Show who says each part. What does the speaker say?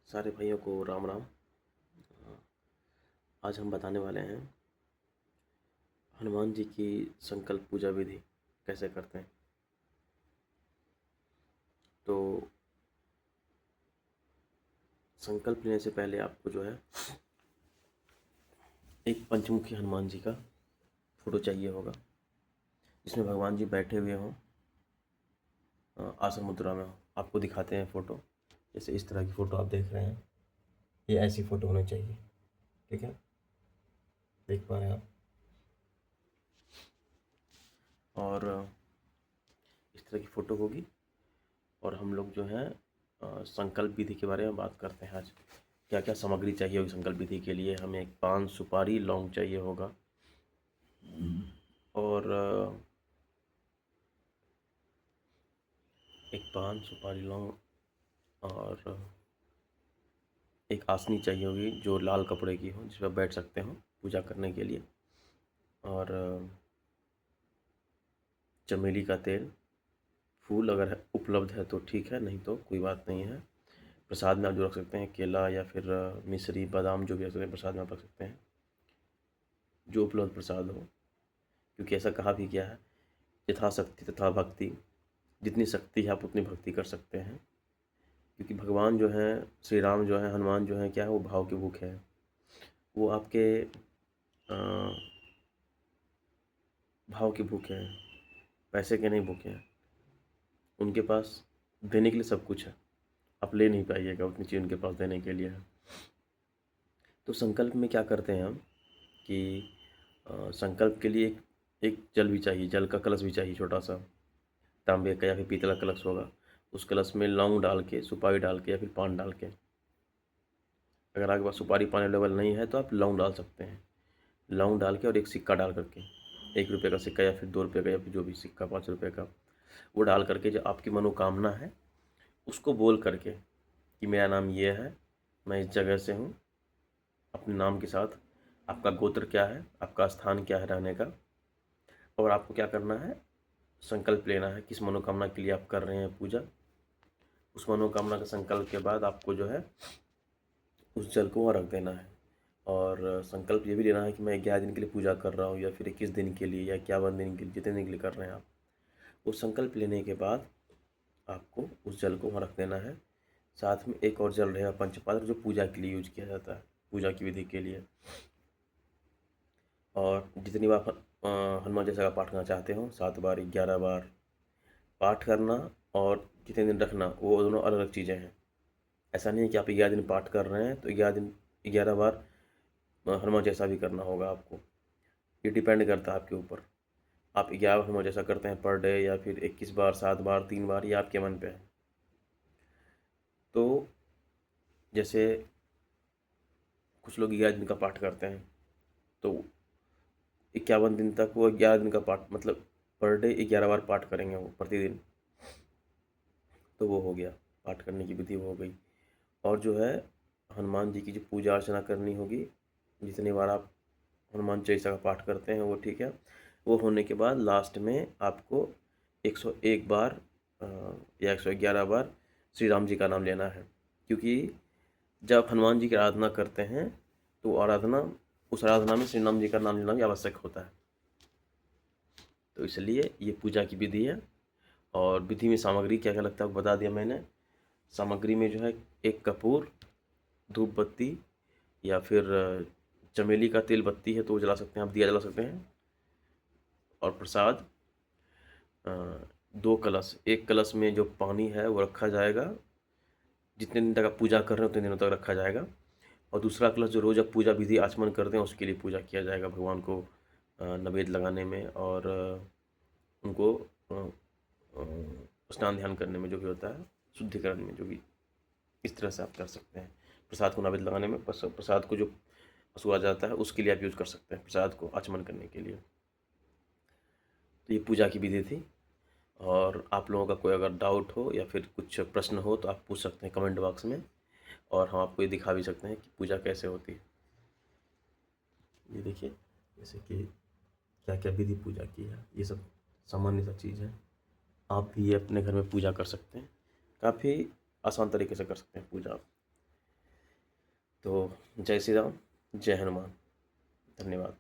Speaker 1: सारे भाइयों को राम राम। आज हम बताने वाले हैं हनुमान जी की संकल्प पूजा विधि कैसे करते हैं। तो संकल्प लेने से पहले आपको जो है एक पंचमुखी हनुमान जी का फोटो चाहिए होगा, जिसमें भगवान जी बैठे हुए हों, आसन मुद्रा में हो। आपको दिखाते हैं फ़ोटो। जैसे इस तरह की फ़ोटो आप देख रहे हैं, ये ऐसी फ़ोटो होनी चाहिए। ठीक है, देख पा रहे हैं आप। और इस तरह की फ़ोटो होगी। और हम लोग जो है संकल्प विधि के बारे में बात करते हैं आज। क्या क्या सामग्री चाहिए होगी संकल्प विधि के लिए। हमें एक पान, सुपारी, लौंग चाहिए होगा। और एक पान, सुपारी, लौंग और एक आसनी चाहिए होगी जो लाल कपड़े की हो, जिस पर बैठ सकते हो पूजा करने के लिए। और चमेली का तेल, फूल अगर उपलब्ध है तो ठीक है, नहीं तो कोई बात नहीं है। प्रसाद में आप जो रख सकते हैं, केला या फिर मिश्री, बादाम, जो भी रख सकते हैं प्रसाद में आप रख सकते हैं, जो उपलब्ध प्रसाद हो। क्योंकि ऐसा कहा भी गया है, यथाशक्ति तथा भक्ति। जितनी शक्ति है आप उतनी भक्ति कर सकते हैं। क्योंकि भगवान जो हैं, श्री राम जो हैं, हनुमान जो हैं, क्या है, वो भाव के भूखे हैं। वो आपके भाव के भूखे हैं, पैसे के नहीं भूखे हैं। उनके पास देने के लिए सब कुछ है, आप ले नहीं पाइएगा उतनी चीज़ उनके पास देने के लिए है। तो संकल्प में क्या करते हैं हम कि संकल्प के लिए एक जल भी चाहिए, जल का कलश भी चाहिए, छोटा सा तांबे का या फिर पीतल का कलश होगा। उस कलश में लौंग डाल के, सुपारी डाल के या फिर पान डाल के, अगर आपके पास सुपारी पान अवेलेबल नहीं है तो आप लौंग डाल सकते हैं। लौंग डाल के और एक सिक्का डाल करके, 1 रुपये का सिक्का या फिर 2 रुपये का या फिर जो भी सिक्का, 5 रुपये का, वो डाल करके जो आपकी मनोकामना है उसको बोल करके कि मेरा नाम ये है, मैं इस जगह से हूँ, अपने नाम के साथ आपका गोत्र क्या है, आपका स्थान क्या है रहने का, और आपको क्या करना है, संकल्प लेना है किस मनोकामना के लिए आप कर रहे हैं पूजा। उस मनोकामना के संकल्प के बाद आपको जो है उस जल को वहाँ रख देना है। और संकल्प ये भी लेना है कि मैं 11 दिन के लिए पूजा कर रहा हूँ या फिर 21 दिन के लिए या 51 दिन के लिए, जितने दिन के लिए कर रहे हैं आप। वो संकल्प लेने के बाद आपको उस जल को वहाँ रख देना है। साथ में एक और जल रहेगा पंचपात्र, जो पूजा के लिए यूज किया जाता है, पूजा की विधि के लिए। और जितनी बार हनुमान चालीसा का पाठ करना चाहते हो, 7 बार, 11 बार पाठ करना, और जितने दिन रखना, वो दोनों अलग अलग चीज़ें हैं। ऐसा नहीं है कि आप 11 दिन पाठ कर रहे हैं तो 11 दिन 11 बार हनुमान चालीसा भी करना होगा आपको। ये डिपेंड करता है आपके ऊपर। आप 11 हनुमान चालीसा करते हैं पर डे या फिर 21 बार, 7 बार, 3 बार, ये आपके मन पे है। तो जैसे कुछ लोग 11 दिन का पाठ करते हैं तो 51 दिन तक वो 11 दिन का पाठ, मतलब पर डे 11 बार पाठ करेंगे वो प्रतिदिन। तो वो हो गया, पाठ करने की विधि वो हो गई। और जो है हनुमान जी की जो पूजा अर्चना करनी होगी, जितनी बार आप हनुमान चालीसा का पाठ करते हैं वो ठीक है। वो होने के बाद लास्ट में आपको 101 बार या 111 बार श्री राम जी का नाम लेना है। क्योंकि जब हनुमान जी की आराधना करते हैं तो उस आराधना में श्री राम जी का नाम लेना भी आवश्यक होता है। तो इसलिए ये पूजा की विधि है। और विधि में सामग्री क्या क्या लगता है बता दिया मैंने। सामग्री में जो है एक कपूर, धूप बत्ती, या फिर चमेली का तेल बत्ती है तो वो जला सकते हैं आप, दिया जला सकते हैं। और प्रसाद 2 कलश, एक कलश में जो पानी है वो रखा जाएगा, जितने दिन तक आप पूजा कर रहे हो उतने दिनों तक रखा जाएगा। और दूसरा कलश जो रोज़ आप पूजा विधि आचमन करते हैं उसके लिए पूजा किया जाएगा, भगवान को नैवेद्य लगाने में और उनको स्नान ध्यान करने में जो भी होता है, शुद्धिकरण में, जो भी इस तरह से आप कर सकते हैं। प्रसाद को नैवेद्य लगाने में, प्रसाद को जो पशु आ जाता है उसके लिए आप यूज़ कर सकते हैं, प्रसाद को आचमन करने के लिए। तो ये पूजा की विधि थी। और आप लोगों का कोई अगर डाउट हो या फिर कुछ प्रश्न हो तो आप पूछ सकते हैं कमेंट बॉक्स में, और हम आपको ये दिखा भी सकते हैं कि पूजा कैसे होती है। ये देखिए, जैसे कि क्या क्या विधि पूजा की है, ये सब सामान्य सा चीज़ है। आप भी ये अपने घर में पूजा कर सकते हैं, काफ़ी आसान तरीके से कर सकते हैं पूजा आप। तो जय श्री राम, जय हनुमान। धन्यवाद।